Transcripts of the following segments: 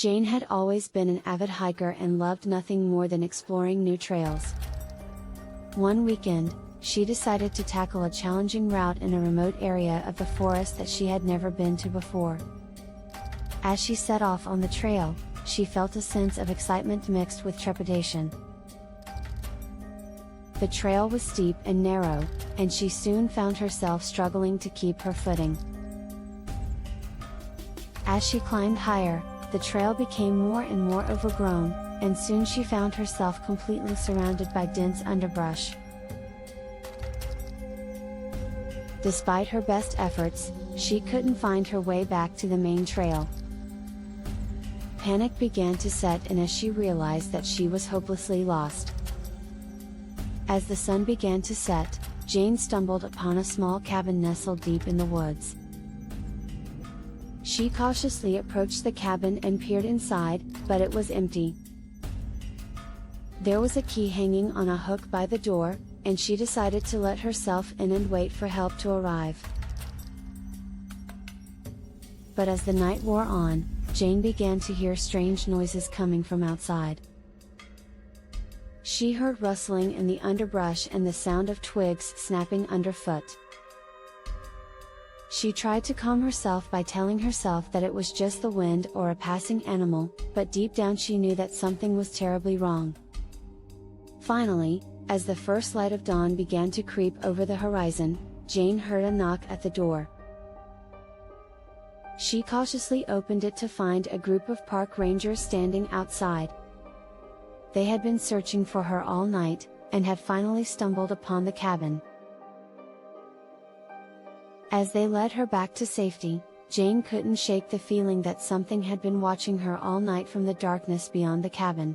Jane had always been an avid hiker and loved nothing more than exploring new trails. One weekend, she decided to tackle a challenging route in a remote area of the forest that she had never been to before. As she set off on the trail, she felt a sense of excitement mixed with trepidation. The trail was steep and narrow, and she soon found herself struggling to keep her footing. As she climbed higher, the trail became more and more overgrown, and soon she found herself completely surrounded by dense underbrush. Despite her best efforts, she couldn't find her way back to the main trail. Panic began to set in as she realized that she was hopelessly lost. As the sun began to set, Jane stumbled upon a small cabin nestled deep in the woods. She cautiously approached the cabin and peered inside, but it was empty. There was a key hanging on a hook by the door, and she decided to let herself in and wait for help to arrive. But as the night wore on, Jane began to hear strange noises coming from outside. She heard rustling in the underbrush and the sound of twigs snapping underfoot. She tried to calm herself by telling herself that it was just the wind or a passing animal, but deep down she knew that something was terribly wrong. Finally, as the first light of dawn began to creep over the horizon, Jane heard a knock at the door. She cautiously opened it to find a group of park rangers standing outside. They had been searching for her all night, and had finally stumbled upon the cabin. As they led her back to safety, Jane couldn't shake the feeling that something had been watching her all night from the darkness beyond the cabin.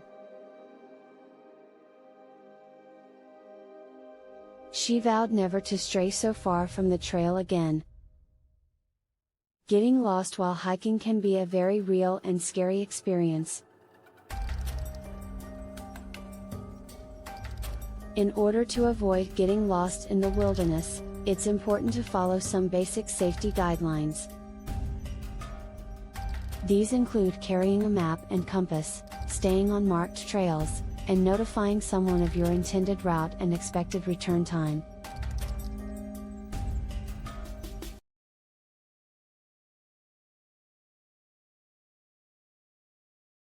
She vowed never to stray so far from the trail again. Getting lost while hiking can be a very real and scary experience. In order to avoid getting lost in the wilderness, it's important to follow some basic safety guidelines. These include carrying a map and compass, staying on marked trails, and notifying someone of your intended route and expected return time.